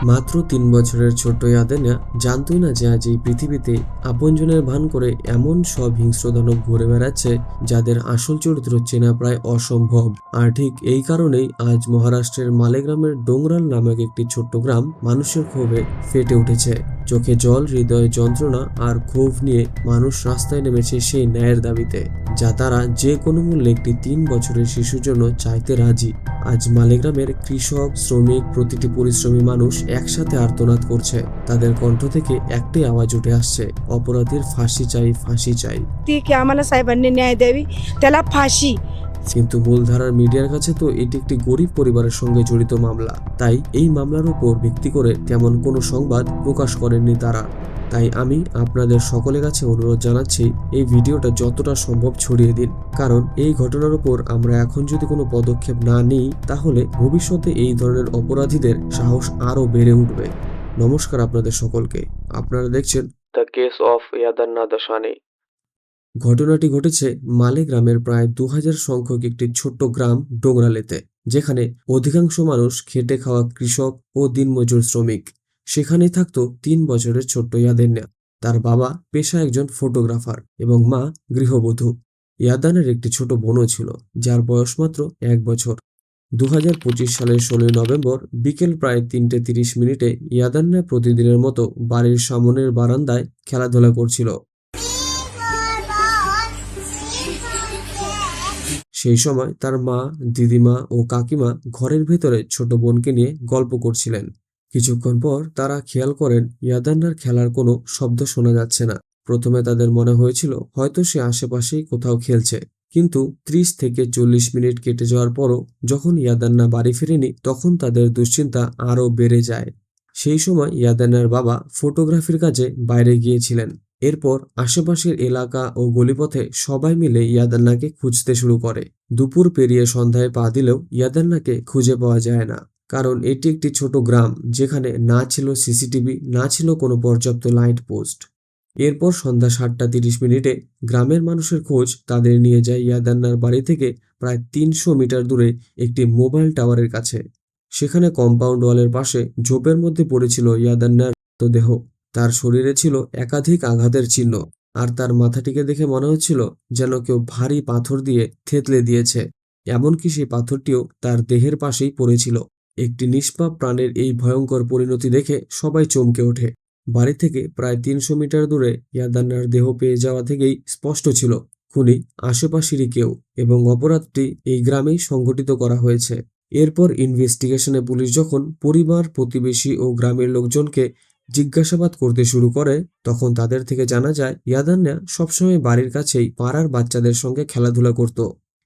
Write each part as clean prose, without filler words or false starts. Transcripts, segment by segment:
মাত্র ৩ বছরের ছোট্ট ইয়াদেনা জানতই না যে আজ এই পৃথিবীতে আপনজনের ভান করে এমন সব হিংস্র দানব ঘুরে বেড়াচ্ছে যাদের আসল চরিত্র চেনা প্রায় অসম্ভব। আর ঠিক এই কারণেই আজ মহারাষ্ট্রের মালেগ্রামের ডোংরাল নামক একটি ছোট্ট গ্রাম মানুষের ক্ষোভে ফেটে উঠেছে। চোখে জল, হৃদয়ে যন্ত্রণা আর ক্ষোভ নিয়ে মানুষ রাস্তায় নেমেছে সেই ন্যায়ের দাবিতে, যা তারা যে কোনো মূল্যে একটি ৩ বছরের শিশুর জন্য চাইতে রাজি। আজ মালেগ্রামের কৃষক, শ্রমিক, প্রতিটি পরিশ্রমী মানুষ একসাথে আর্তনাদ করছে। তাদের কণ্ঠ থেকে একটাই আওয়াজ উঠে আসছে, অপরাধীর ফাঁসি চাই, ফাঁসি চাই। की आम्हाला साहेबांनी न्याय द्यावी, त्याला फाशी। কিন্তু মূলধারার মিডিয়ার কাছে তো এটি একটি গরিব পরিবারের সঙ্গে জড়িত মামলা, তাই এই মামলার উপর ভিত্তি করে তেমন কোনো সংবাদ প্রকাশ করেননি তারা। তাই আমি আপনাদের সকলের কাছে অনুরোধ জানাচ্ছি, এই ভিডিওটা যতটা সম্ভব ছড়িয়ে দিন, কারণ এই ঘটনার উপর আমরা এখন যদি কোনো পদক্ষেপ না নিই তাহলে ভবিষ্যতে এই ধরনের অপরাধীদের সাহস আরও বেড়ে উঠবে। নমস্কার আপনাদের সকলকে, আপনারা দেখছেন দ্য কেস অফ ইয়াদান্না দাশানি। ঘটনাটি ঘটেছে মালেগ্রামের প্রায় ২০০০ সংখ্যক একটি ছোট্ট গ্রাম ডোংরালেতে, যেখানে অধিকাংশ মানুষ খেটে খাওয়া কৃষক ও দিনমজুর শ্রমিক। সেখানেই থাকতো ৩ বছরের ছোট্ট ইয়াদেন্না। তার বাবা পেশায় একজন ফটোগ্রাফার এবং মা গৃহবধূ। ইয়াদানের একটি ছোট বোনও ছিল, যার বয়স মাত্র ১ বছর। ২০২৫ সালের ১৬ই নভেম্বর বিকেল প্রায় ৩:৩০ ইয়াদান্না প্রতিদিনের মতো বাড়ির সামনের বারান্দায় খেলাধুলা করছিল। সেই সময় তার মা, দিদিমা ও কাকিমা ঘরের ভেতরে ছোট বোনকে নিয়ে গল্প করছিলেন। কিছুক্ষণ পর তারা খেয়াল করেন ইয়াদান্নার খেলার কোনো শব্দ শোনা যাচ্ছে না। প্রথমে তাদের মনে হয়েছিল হয়তো সে আশেপাশেই কোথাও খেলছে, কিন্তু ৩০ থেকে ৪০ মিনিট কেটে যাওয়ার পরও যখন ইয়াদান্না বাড়ি ফেরেনি তখন তাদের দুশ্চিন্তা আরও বেড়ে যায়। সেই সময় ইয়াদান্নার বাবা ফটোগ্রাফির কাজে বাইরে গিয়েছিলেন। এরপর আশেপাশের এলাকা ও গলিপথে সবাই মিলে ইয়াদান্নাকে খুঁজতে শুরু করে। দুপুর পেরিয়ে সন্ধ্যায় পা দিলেও ইয়াদান্নাকে খুঁজে পাওয়া যায় না, কারণ এটি একটি ছোট গ্রাম যেখানে না ছিল সিসিটিভি, না ছিল কোনো পর্যাপ্ত লাইট পোস্ট। এরপর সন্ধ্যা ৭:৩০ গ্রামের মানুষের খোঁজ তাদের নিয়ে যায় ইয়াদান্নার বাড়ি থেকে প্রায় ৩০০ মিটার দূরে একটি মোবাইল টাওয়ারের কাছে। সেখানে কম্পাউন্ড ওয়ালের পাশে ঝোপের মধ্যে পড়েছিল ইয়াদান্নার মৃতদেহ। তার শরীরে ছিল একাধিক আঘাতের চিহ্ন, আর তার মাথাটিকে দেখে মনে হচ্ছিল যেন কেউ ভারী পাথর দিয়ে থেতলে দিয়েছে। এমনকি সেই পাথরটিও তার দেহের পাশেই পড়েছিল। একটি নিষ্পাপ প্রাণের এই ভয়ঙ্কর পরিণতি দেখে সবাই চমকে ওঠে। বাড়ি থেকে প্রায় ৩০০ মিটার দূরে ইয়াদান্নার দেহ পেয়ে যাওয়া থেকেই স্পষ্ট ছিল খুনি আশেপাশেরই কেউ, এবং অপরাধটি এই গ্রামেই সংঘটিত করা হয়েছে। এরপর ইনভেস্টিগেশনে পুলিশ যখন পরিবার, প্রতিবেশী ও গ্রামের লোকজনকে জিজ্ঞাসাবাদ করতে শুরু করে তখন তাদের থেকে জানা যায় ইয়াদান্না সবসময় বাড়ির কাছেই পাড়ার বাচ্চাদের সঙ্গে খেলাধুলা করত।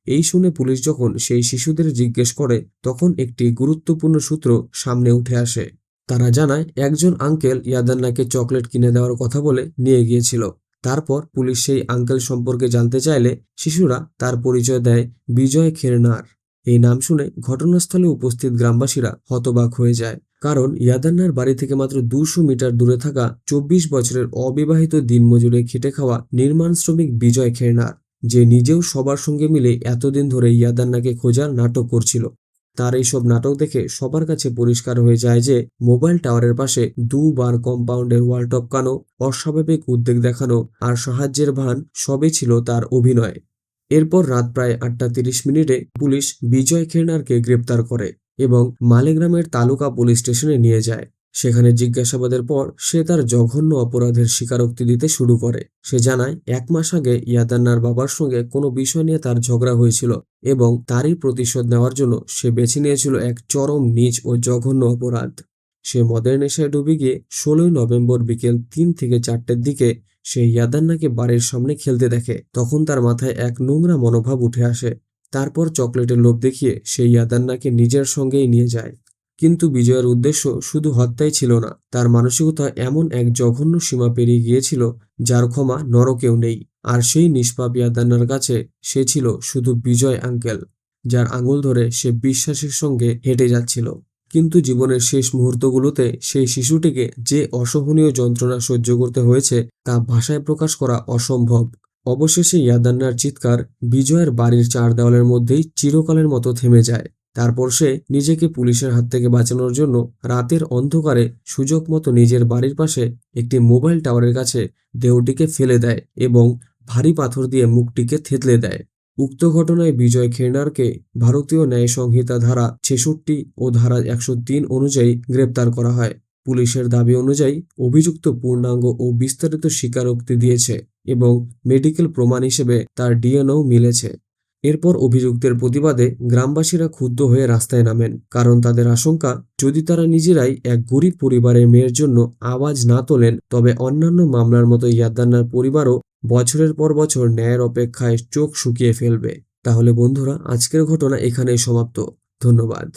এই শুনে পুলিশ যখন সেই শিশুদের জিজ্ঞেস করে তখন একটি গুরুত্বপূর্ণ সূত্র সামনে উঠে আসে। তারা জানায় একজন আঙ্কেল ইয়াদান্নাকে চকলেট কিনে দেওয়ার কথা বলে নিয়ে গিয়েছিল। তারপর পুলিশ সেই আঙ্কেল সম্পর্কে জানতে চাইলে শিশুরা তার পরিচয় দেয় বিজয় খেরনার। এই নাম শুনে ঘটনাস্থলে উপস্থিত গ্রামবাসীরা হতবাক হয়ে যায়, কারণ ইয়াদান্নার বাড়ি থেকে মাত্র ২০০ মিটার দূরে থাকা ২৪ বছরের অবিবাহিত দিনমজুরে খেটে খাওয়া নির্মাণ শ্রমিক বিজয় খেরনার, যে নিজেও সবার সঙ্গে মিলে এতদিন ধরে ইয়াদান্নাকে খোঁজার নাটক করছিল। তার এইসব নাটক দেখে সবার কাছে পরিষ্কার হয়ে যায় যে মোবাইল টাওয়ারের পাশে দুবার কম্পাউন্ডের ওয়াল টপকানো, অস্বাভাবিক উদ্বেগ দেখানো আর সাহায্যের ভান সবই ছিল তার অভিনয়। এরপর রাত প্রায় ৮:৩০ পুলিশ বিজয় খেরনারকে গ্রেপ্তার করে এবং মালেগ্রামের তালুকা পুলিশ স্টেশনে নিয়ে যায়। সেখানে জিজ্ঞাসাবাদের পর সে তার জঘন্য অপরাধের স্বীকারোক্তি দিতে শুরু করে। সে জানায় ১ মাস আগে ইয়াদান্নার বাবার সঙ্গে কোনো বিষয় নিয়ে তার ঝগড়া হয়েছিল এবং তারই প্রতিশোধ নেওয়ার জন্য সে বেছে নিয়েছিল এক চরম নীচ ও জঘন্য অপরাধ। সে মদের নেশায় ডুবে গিয়ে ১৬ই নভেম্বর বিকেল ৩ থেকে ৪টের দিকে সে ইয়াদান্নাকে বাড়ির সামনে খেলতে দেখে। তখন তার মাথায় এক নোংরা মনোভাব উঠে আসে। তারপর চকলেটের লোভ দেখিয়ে সে ইয়াদান্নাকে নিজের সঙ্গেই নিয়ে যায়। কিন্তু বিজয়ের উদ্দেশ্য শুধু হত্যাই ছিল না, তার মানসিকতা এমন এক জঘন্য সীমা পেরিয়ে গিয়েছিল যার ক্ষমা নরকেও নেই। আর সেই নিষ্পাপ ইয়াদান্নার কাছে সে ছিল শুধু বিজয় আঙ্কেল, যার আঙুল ধরে সে বিশ্বাসের সঙ্গে হেঁটে যাচ্ছিল। কিন্তু জীবনের শেষ মুহূর্তগুলোতে সেই শিশুটিকে যে অসহনীয় যন্ত্রণা সহ্য করতে হয়েছে তা ভাষায় প্রকাশ করা অসম্ভব। অবশেষে ইয়াদান্নার চিৎকার বিজয়ের বাড়ির ৪ দেওয়ালের মধ্যেই চিরকালের মতো থেমে যায়। তারপর সে নিজেকে পুলিশের হাত থেকে বাঁচানোর জন্য রাতের অন্ধকারে সুযোগ মতো নিজের বাড়ির পাশে একটি মোবাইল টাওয়ারের কাছে দেহটিকে ফেলে দেয় এবং ভারী পাথর দিয়ে মুখটিকে থেতলে দেয়। উক্ত ঘটনায় বিজয় খেরনারকে ভারতীয় ন্যায় সংহিতা ধারা 66 ও ধারা 103 অনুযায়ী গ্রেপ্তার করা হয়। পুলিশের দাবি অনুযায়ী অভিযুক্ত পূর্ণাঙ্গ ও বিস্তারিত স্বীকারোক্তি দিয়েছে এবং মেডিকেল প্রমাণ হিসেবে তার ডিএনএও মিলেছে। এরপর অভিযুক্তের প্রতিবাদে গ্রামবাসীরা ক্ষুব্ধ হয়ে রাস্তায় নামেন, কারণ তাদের আশঙ্কা যদি তারা নিজেরাই এক গরিব পরিবারের মেয়ের জন্য আওয়াজ না তোলেন তবে অন্যান্য মামলার মতো ইয়াদ্দান্নার পরিবারও বছরের পর বছর ন্যায়ের অপেক্ষায় চোখ শুকিয়ে ফেলবে। তাহলে বন্ধুরা, আজকের ঘটনা এখানেই সমাপ্ত। ধন্যবাদ।